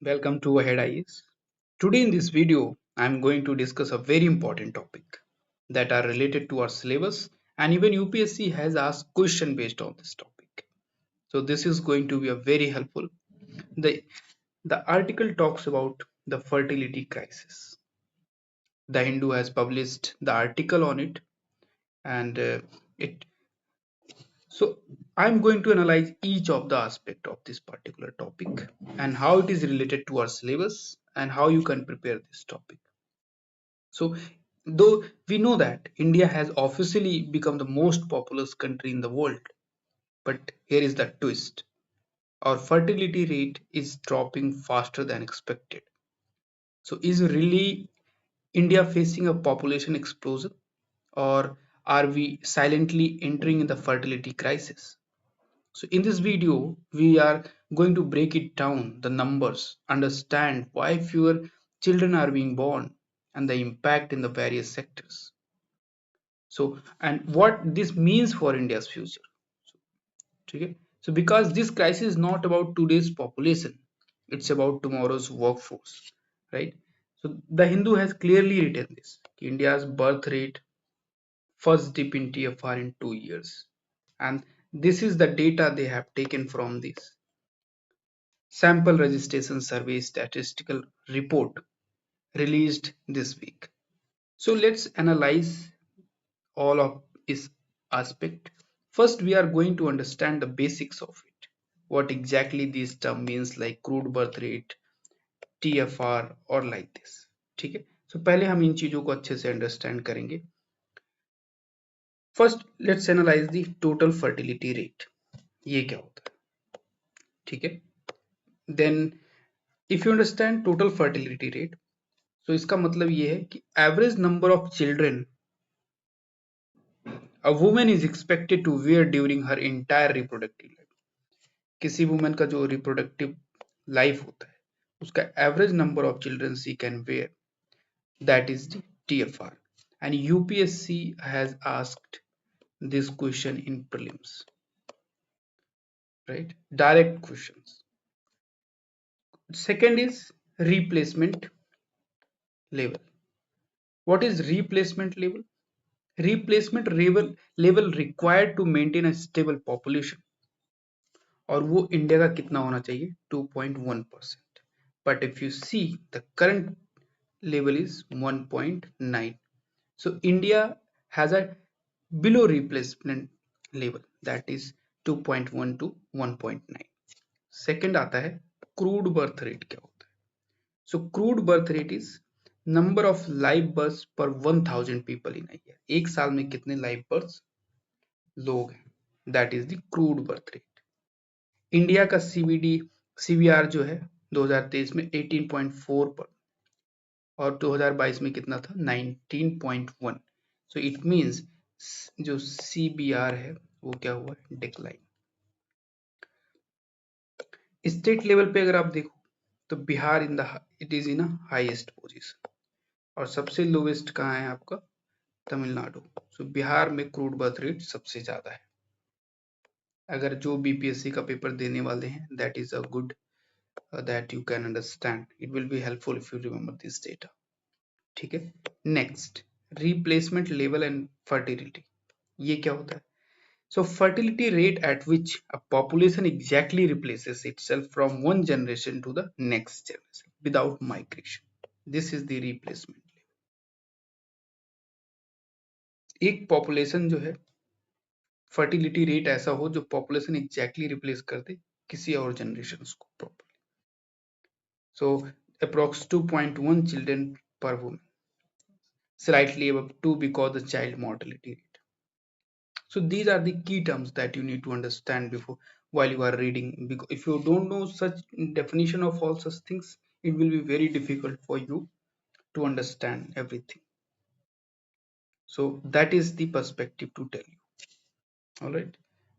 Welcome to Ahead IS. Today in this video, I am going to discuss a very important topic that are related to our syllabus, and even UPSC has asked question based on this topic. So this is going to be a very helpful. The the article talks about the fertility crisis. The Hindu has published the article on it, and it. So I'm going to analyze each of the aspect of this particular topic and how it is related to our syllabus and how you can prepare this topic. So, though we know that India has officially become the most populous country in the world, but here is the twist. Our fertility rate is dropping faster than expected. So, is really India facing a population explosion, or are we silently entering in the fertility crisis? So, in this video, we are going to break it down, the numbers, understand why fewer children are being born, and the impact in the various sectors. So, and what this means for India's future. Okay? So, because this crisis is not about today's population, it's about tomorrow's workforce, right? So, the Hindu has clearly written this. India's birth rate first dip in TFR in 2 years, and this is the data they have taken from this sample registration survey statistical report released this week. So, let's analyze all of this aspect. First, we are going to understand the basics of it. What exactly this term means, like crude birth rate, TFR और like this. ठीक है. So पहले हम इन चीजों को अच्छे से understand करेंगे. First, let's analyze the total fertility rate. ये क्या होता है? ठीक है. Then, if you understand total fertility rate, so इसका मतलब ये है कि average number of children a woman is expected to bear during her entire reproductive life. किसी वुमेन का जो रिप्रोडक्टिव लाइफ होता है उसका average number of children she can bear, that is the TFR. And UPSC has asked this question in prelims, right? Direct questions. Second is replacement level. What is replacement level? Replacement level required to maintain a stable population, और वो India का कितना होना चाहिए 2.1%. But if you see the current level is 1.9. So India has a below replacement level, that is 2.1 to 1.9. Second आता है crude birth rate क्या होता है. So crude birth rate is number of live births per 1000 people in a year. एक साल में कितने live births लोग हैं, that is the crude birth rate. India का CBR जो है 2023 में 18.4 पर और 2022 में कितना था 19.1. सो इट मींस जो CBR है वो क्या हुआ है, डिक्लाइन. स्टेट लेवल पे अगर आप देखो तो Bihar it is in highest position, और सबसे लोवेस्ट कहाँ है आपका तमिलनाडु. सो बिहार में क्रूड बर्थ रेट सबसे ज्यादा है. अगर जो BPSC का पेपर देने वाले हैं that is a good that you can understand. It will be helpful if you remember this data. ठीक है. Next, replacement level and fertility. ये क्या होता है? So fertility rate at which a population exactly replaces itself from one generation to the next generation without migration. This is the replacement level. एक population जो है fertility rate ऐसा हो जो population exactly replace कर दे किसी और generations को properly. So approx 2.1 children per woman, slightly above 2 because the child mortality rate. So these are the key terms that you need to understand before while you are reading, because if you don't know such definition of all such things, it will be very difficult for you to understand everything. So that is the perspective to tell you. All right.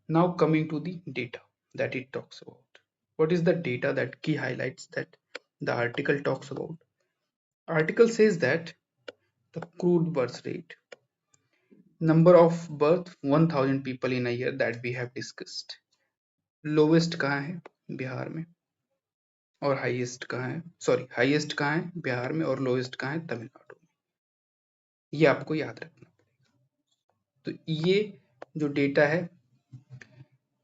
Now coming to the data that it talks about. What is the data that key highlights that the article talks about? Article says that the crude birth rate, number of birth 1000 people in a year that we have discussed, lowest कहाँ है बिहार में, और highest कहाँ है, sorry highest कहाँ है बिहार में और लोएस्ट कहाँ है तमिलनाडु में। ये आपको याद रखना। तो ये जो डेटा है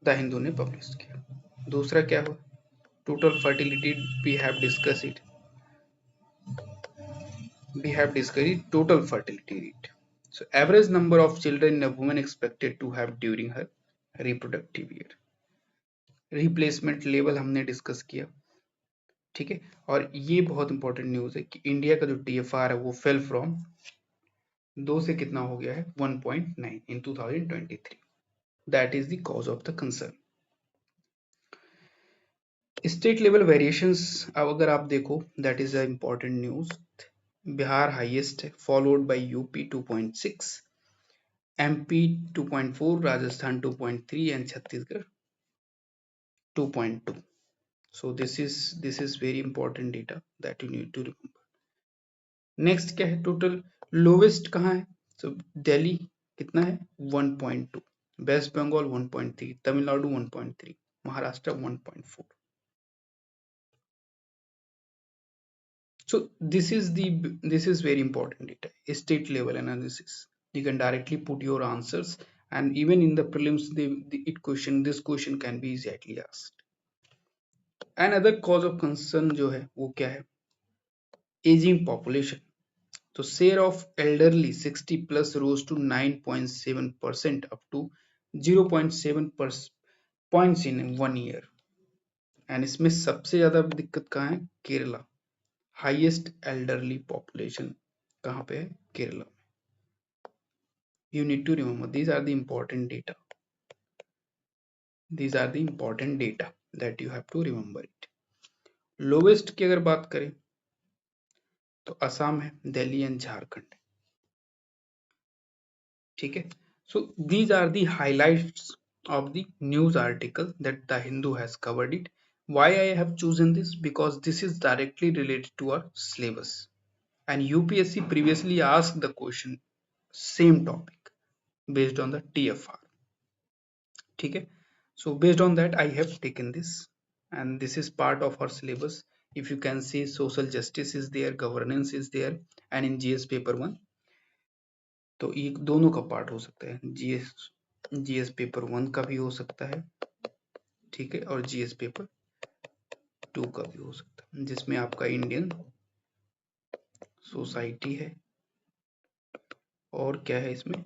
द हिंदू ने पब्लिश किया। दूसरा क्या हुआ, total fertility, we have discuss it, we have discussed total fertility rate. So average number of children a woman expected to have during her reproductive year. Replacement level हमने discuss किया, ठीक है। और ये बहुत इंपॉर्टेंट न्यूज है कि India का जो टीएफआर है वो फेल फ्रॉम 2 से कितना हो गया है 1.9 in 2023। That is the cause of the concern. State level variations अब अगर आप देखो, that is a important news. Bihar highest है, followed by UP 2.6, MP 2.4, Rajasthan 2.3 and Chhattisgarh 2.2. So this is very important data that you need to remember. Next क्या है, total lowest कहाँ है, so Delhi कितना है 1.2, West Bengal 1.3, Tamil Nadu 1.3, Maharashtra 1.4. So this is very important data, state level analysis. You can directly put your answers, and even in the prelims this question can be easily asked. Another cause of concern जो है वो क्या है, aging population. So share of elderly 60 plus rose to 9.7% up to 0.7 points in 1 year. And इसमें सबसे ज्यादा दिक्कत कहाँ है, केरला। हाईएस्ट एल्डरली पॉपुलेशन कहाँ पे है, केरला में। You need to remember these are the important data, these are the important data that you have to remember it. Lowest की अगर बात करें तो असम है, दिल्ली एंड झारखंड, ठीक है। So these are the highlights of the news article that the Hindu has covered it. Why I have chosen this? Because this is directly related to our syllabus, and UPSC previously asked the question same topic based on the TFR, ठीक है। So based on that I have taken this, and this is part of our syllabus. If you can see, social justice is there, governance is there, and in GS paper 1 तो ये दोनों का part हो सकता है, GS paper 1 का भी हो सकता है, ठीक है, और जीएस पेपर 2 का भी हो सकता है, जिसमें आपका इंडियन सोसाइटी है और क्या है, इसमें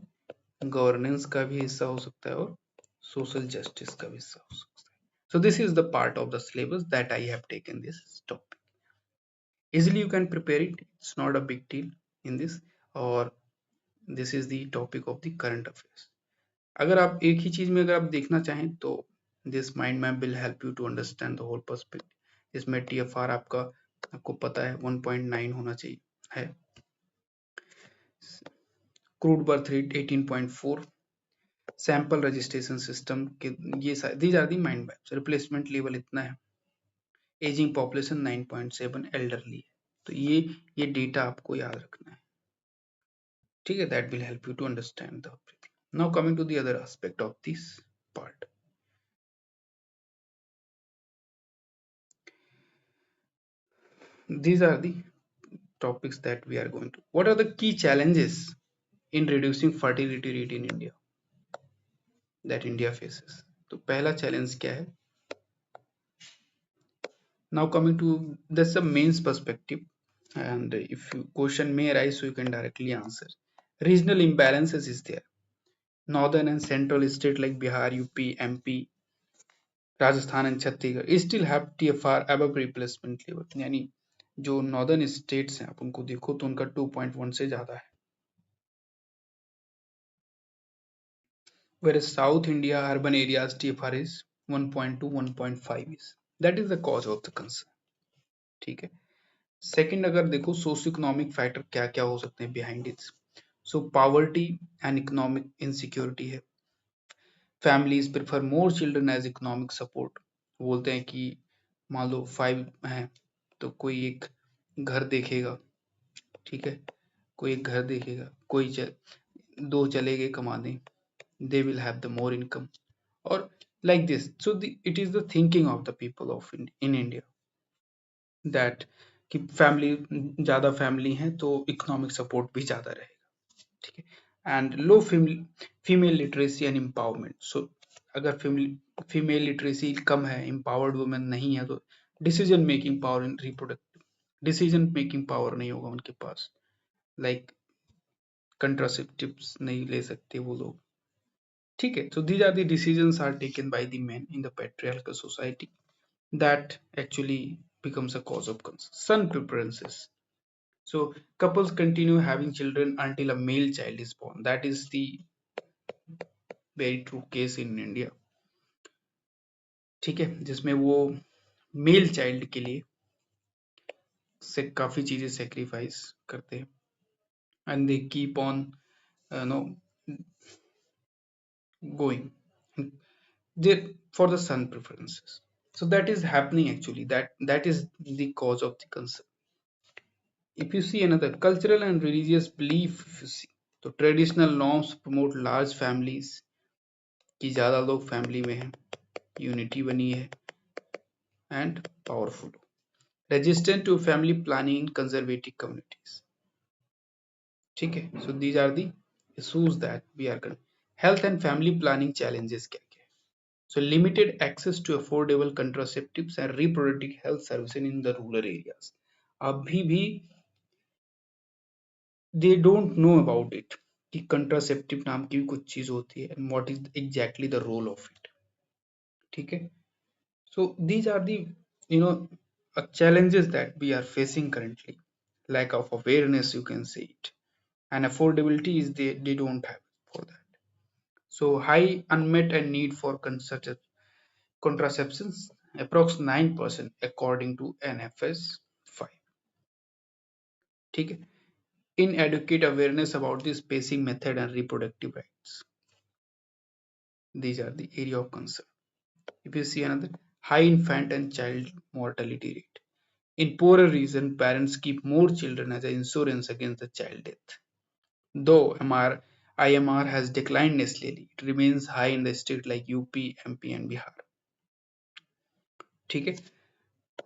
गवर्नेंस का भी हिस्सा हो सकता है और सोशल जस्टिस का भी हिस्सा हो सकता है। So this is the part of the syllabus that I have taken this topic. Easily you can prepare it, it's not a big deal in this, और this is the topic of the current affairs. अगर आप एक ही चीज में अगर आप देखना चाहें तो this mind map will help you to understand the whole perspective. इसमें टीएफआर आपका, आपको पता है 1.9 होना चाहिए है, crude birth rate 18.4, sample registration system के ये these are the mind maps. Replacement level इतना है, एजिंग पॉपुलेशन 9.7, एल्डरली है। तो ये डेटा आपको याद रखना है, ठीक है। That will help you to understand the everything. Now coming to the other aspect of this part. These are the topics that we are going to. What are the key challenges in reducing fertility rate in India that India faces? तो पहला challenge क्या है? Now coming to, that's the mains perspective, and if you question may arise, so you can directly answer. Regional imbalances is there. Northern and central state like Bihar, UP, MP, Rajasthan and Chhattisgarh still have TFR above replacement level. यानी जो northern states हैं आप उनको देखो तो उनका 2.1 से ज्यादा है, whereas South India urban areas TFR is 1.2 1.5 is, that is the cause of the concern, ठीक है। सेकंड अगर देखो सोशियो इकोनॉमिक फैक्टर क्या क्या हो सकते हैं behind it, so poverty and economic insecurity है। Families prefer more children as economic support, बोलते हैं कि मान लो 5 है तो कोई एक घर देखेगा, ठीक है, कोई एक घर देखेगा, दो चले गए कमाने, they will have the more income, or like this. So it is the thinking of the people of in India. That कि फैमिली ज़्यादा फैमिली है तो इकोनॉमिक सपोर्ट भी ज़्यादा रहेगा। ठीक है। And low female literacy and empowerment. So अगर फीमेल लिटरेसी कम है, एम्पावर्ड वुमेन नहीं है, तो decision making power in reproductive, decision making power नहीं होगा उनके पास, लाइक कंट्रासेप्टिव्स नहीं ले सकते वो लोग। ठीक है। So these are the decisions are taken by the men in the patriarchal society that actually becomes a cause of concern. Son preferences. So couples continue having children until a male child is born. That is the very true case in India. ठीक है, जिसमें वो male child के लिए से काफी चीजें sacrifice करते हैं and they keep on no going for the son preferences. So that is happening actually. That is the cause of the concern. If you see another cultural and religious belief, if you see, तो traditional norms promote large families कि ज्यादा लोग family में हैं, unity बनी है and powerful, resistant to family planning in conservative communities. ठीक है। So these are the issues that we are current. Health and family planning challenges क्या क्या है? So limited access to affordable contraceptives and reproductive health services in the rural areas. अभी भी they don't know about it कि contraceptive नाम की भी कुछ चीज होती है and what is exactly the role of it. ठीक है। So these are the challenges that we are facing currently. Lack of awareness, you can say it, and affordability is they don't have for that. So high unmet and need for contraceptions, approx 9% according to NFS 5. ठीक है। Inadequate awareness about the spacing method and reproductive rights. These are the area of concern. If you see another, high infant and child mortality rate. In poorer region, parents keep more children as an insurance against the child death. Though IMR has declined lately, it remains high in the state like UP, MP and Bihar. ठीक है।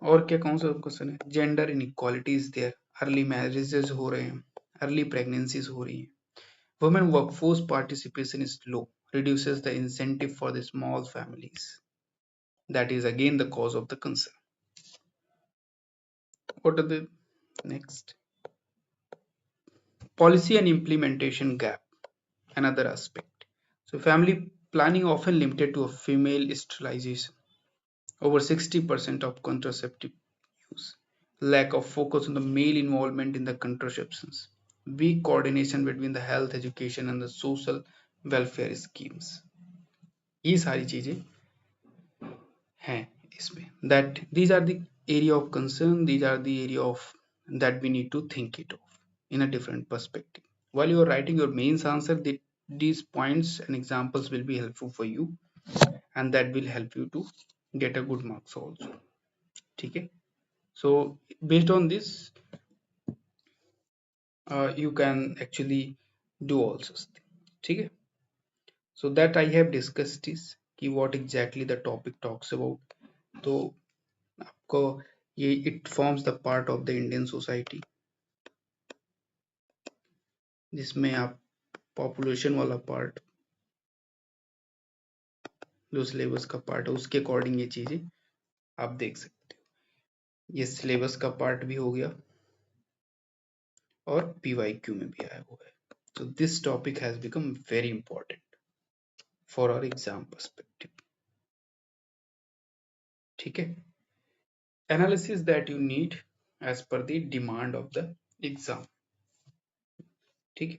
और क्या कौन सा question है? Gender inequality is there, early marriages हो रहे हैं, अर्ली प्रेगनेंसीज हो रही हैं, women workforce participation is low, reduces the incentive for the small families. That is again the cause of the concern. What are the next? Policy and implementation gap, another aspect. So family planning often limited to a female sterilization, over 60% of contraceptive use, lack of focus on the male involvement in the contraceptions, weak coordination between the health education and the social welfare schemes. ये सारी चीजें हैं इसमें, that these are the area of concern, these are the area of that we need to think it of in a different perspective. While you are writing your mains answer, these points and examples will be helpful for you and that will help you to get a good marks also. ठीक है। So based on this you can actually do all such thing. ठीक है। So that I have discussed is कि what exactly the topic talks about. तो आपको ये it forms the part of the Indian society, जिसमें आप population वाला part जो सिलेबस का पार्ट है उसके अकॉर्डिंग ये चीजें आप देख सकते हो। ये सिलेबस का पार्ट भी हो गया और PYQ में भी आया हुआ है। So this topic has become very important for our exam perspective. ठीक है। Analysis that you need as per the demand of the exam. ठीक है।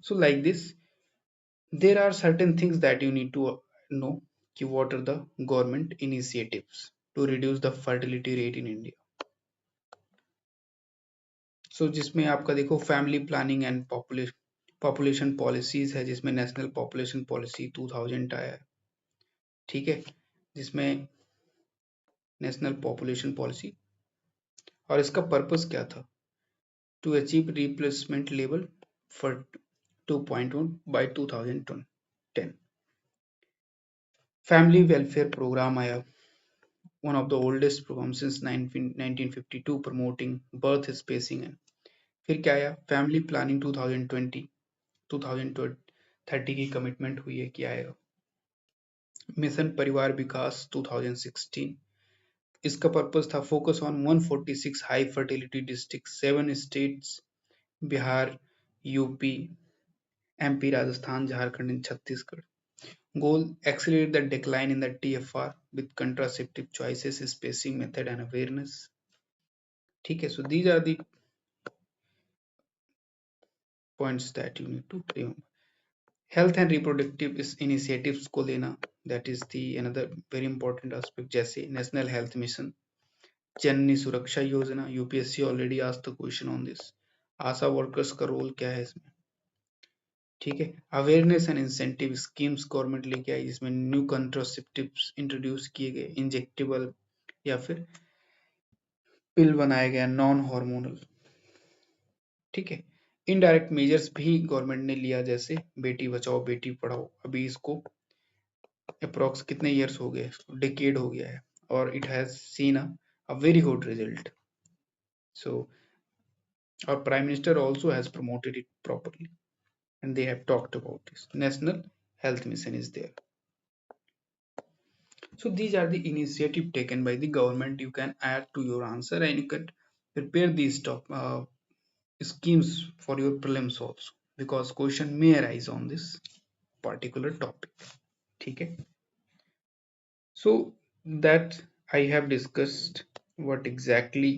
So like this, there are certain things that you need to know कि what are the government initiatives to reduce the fertility rate in India. So जिसमें आपका देखो family planning and population policies है, जिसमें national population policy 2000 आया है। ठीक है। जिसमें नेशनल पॉपुलेशन पॉलिसी और इसका पर्पस क्या था, to achieve replacement level for 2.1 by 2010। Family welfare programme आया one of the oldest programs since 1952 promoting birth spacing है. फिर क्या आया, फैमिली प्लानिंग 2020 2030 की कमिटमेंट हुई है, क्या आएगा, मिशन परिवार विकास 2016. इसका पर्पस था focus on 146 high fertility district, 7 states, Bihar, UP, MP, Rajasthan, Jharkhand and Chhattisgarh. Goal: accelerate the decline in the TFR with contraceptive choices, spacing method and awareness. ठीक है, so these are the points that you need to remember. Health and reproductive initiatives को लेना, that is the another very important aspect. जैसे national health mission, जननी सुरक्षा योजना, UPSC already asked the question on this. Asha workers का role क्या है इसमें, ठीक है. Awareness and incentive schemes government लेके आई, जिसमें न्यू कंट्रासेप्टिव्स इंट्रोड्यूस किए गए, इंजेक्टेबल या फिर पिल बनाया गया, नॉन हार्मोनल. ठीक है. इनडायरेक्ट मेजर्स भी गवर्नमेंट ने लिया, जैसे बेटी बचाओ बेटी पढ़ाओ. अभी इसको अप्रोक्स कितने इयर्स हो गए, डिकेड हो गया है, और it has seen a very good result. So our prime minister also has promoted it properly, and they have talked about this. National health mission is there. So these are the initiative taken by the government. You can add to your answer, and you can prepare these schemes for your prelims also, because question may arise on this particular topic. Okay, so that I have discussed what exactly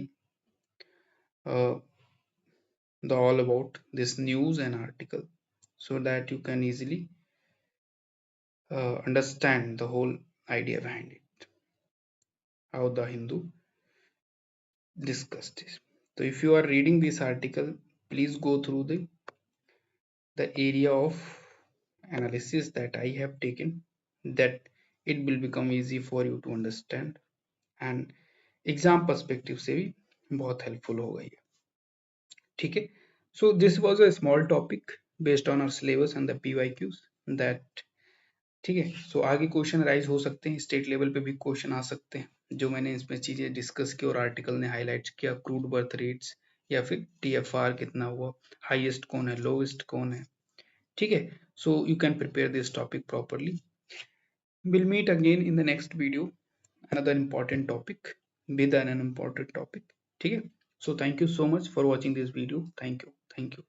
the all about this news and article, so that you can easily understand the whole idea behind it, how the Hindu discussed this. So if you are reading this article, please go through the area of analysis that I have taken, that it will become easy for you to understand, and exam perspective से भी बहुत helpful होगा ये. ठीक है, so this was a small topic based on our syllabus and the PYQs that. ठीक है, सो आगे क्वेश्चन राइज हो सकते हैं, स्टेट लेवल पे भी क्वेश्चन आ सकते हैं, जो मैंने इसमें चीजें डिस्कस की और आर्टिकल ने हाईलाइट किया. क्रूड बर्थ रेट्स या फिर टीएफआर कितना हुआ, हाईएस्ट कौन है, लोएस्ट कौन है. ठीक है, so you can prepare this topic properly. We'll meet again in the next video, another important topic with an important topic. ठीक है, so thank you so much for watching this video. Thank you.